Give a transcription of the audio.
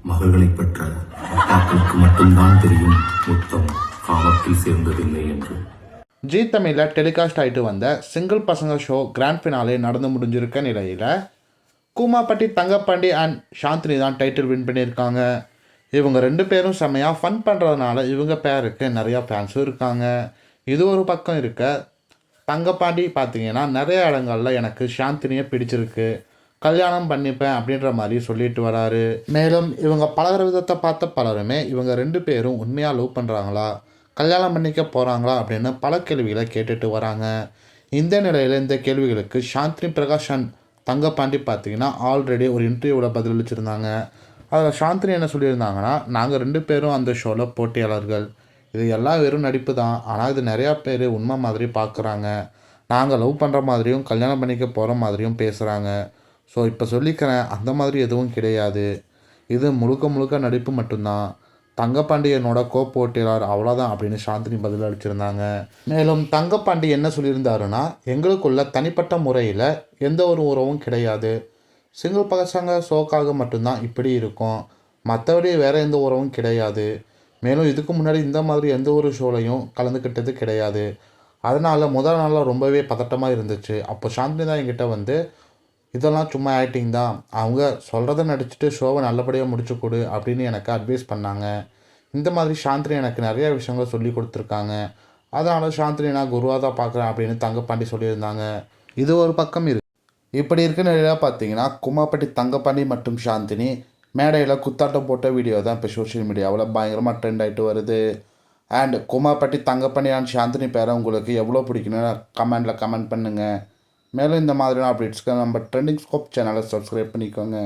மகள்களை பெற்ற அப்பாக்களுக்கு மட்டும்தான் தெரியும் முத்தம் காமத்தில் சேர்ந்ததில்லை என்று. ஜி தமிழில் டெலிகாஸ்ட் ஆகிட்டு வந்த சிங்கிள் பசங்க ஷோ கிராண்ட் ஃபினாலே நடந்து முடிஞ்சிருக்க நிலையில் கூமாப்பட்டி தங்கப்பாண்டி அண்ட் சாந்தினி தான் டைட்டில் வின் பண்ணியிருக்காங்க. இவங்க 2 பேரும் செம்மையாக ஃபன் பண்ணுறதுனால இவங்க பேருக்கு நிறையா ஃபேன்ஸும் இருக்காங்க. இது ஒரு பக்கம் இருக்க, தங்கப்பாண்டி பார்த்தீங்கன்னா நிறைய இடங்களில் எனக்கு சாந்தினியை பிடிச்சிருக்கு, கல்யாணம் பண்ணிப்பேன் அப்படின்ற மாதிரி சொல்லிட்டு வராரு. மேலும் இவங்க பழகிற விதத்தை பார்த்த பலருமே இவங்க 2 பேரும் உண்மையாக லவ் பண்ணுறாங்களா, கல்யாணம் பண்ணிக்க போகிறாங்களா அப்படின்னு பல கேள்விகளை கேட்டுட்டு வராங்க. இந்த நிலையில் இந்த கேள்விகளுக்கு சாந்தினி பிரகாஷன் தங்கப்பாண்டி பார்த்தீங்கன்னா ஆல்ரெடி ஒரு இன்டர்வியூவில் பதிலளிச்சிருந்தாங்க. அதில் சாந்தினி என்ன சொல்லியிருந்தாங்கன்னா, நாங்கள் 2 பேரும் அந்த ஷோவில் போட்டியாளர்கள், இது எல்லாம் வெறும் நடிப்பு தான், ஆனால் இது நிறையா பேர் உண்மை மாதிரி பார்க்குறாங்க, நாங்கள் லவ் பண்ணுற மாதிரியும் கல்யாணம் பண்ணிக்க போகிற மாதிரியும் பேசுகிறாங்க. ஸோ இப்போ சொல்லிக்கிறேன், அந்த மாதிரி எதுவும் கிடையாது, இது முழுக்க நடிப்பு மட்டும்தான், தங்கப்பாண்டி என்னோட போட்டியாளர் அவ்வளோதான் அப்படின்னு சாந்தினி பதில் அளிச்சிருந்தாங்க. மேலும் தங்கப்பாண்டி என்ன சொல்லியிருந்தாருன்னா, எங்களுக்குள்ள தனிப்பட்ட முறையில் எந்த ஒரு உறவும் கிடையாது, சிங்கிள் பசங்க ஷோக்காக மட்டும்தான் இப்படி இருக்கும், மற்றபடி வேறு எந்த உறவும் கிடையாது. மேலும் இதுக்கு முன்னாடி இந்த மாதிரி எந்த ஒரு ஷோலையும் கலந்துக்கிட்டது கிடையாது. அதனால் முதல் நாளில் ரொம்பவே பதட்டமாக இருந்துச்சு. அப்போ சாந்தினி தான் என்கிட்ட வந்து, இதெல்லாம் சும்மா ஆக்டிங் தான், அவங்க சொல்கிறத நடிச்சுட்டு ஷோவை நல்லபடியாக முடிச்சு கொடு அப்படின்னு எனக்கு அட்வைஸ் பண்ணாங்க. இந்த மாதிரி சாந்தினி எனக்கு நிறையா விஷயங்களை சொல்லி கொடுத்துருக்காங்க. அதனால் சாந்தினி நான் குருவாக தான் பார்க்குறேன் அப்படின்னு தங்கப்பாண்டி சொல்லியிருந்தாங்க. இது ஒரு பக்கம் இருக்குது. இப்படி இருக்க நிலையில் பார்த்தீங்கன்னா, கூமாப்பட்டி தங்கப்பாண்டி மற்றும் சாந்தினி மேடையில் குத்தாட்டம் போட்ட வீடியோ தான் இப்போ சோஷியல் மீடியாவில் பயங்கரமாக ட்ரெண்ட் ஆகிட்டு வருது. அண்ட் கூமாப்பட்டி தங்கப்பாண்டி அண்ட் சாந்தினி பேரை உங்களுக்கு எவ்வளோ பிடிக்கணும்னு கமெண்டில் கமெண்ட் பண்ணுங்கள். மேலும் இந்த மாதிரியான அப்டேட்ஸ்க்கு நம்ம ட்ரெண்டிங் ஸ்கோப் சேனலை சப்ஸ்கிரைப் பண்ணிக்கோங்க.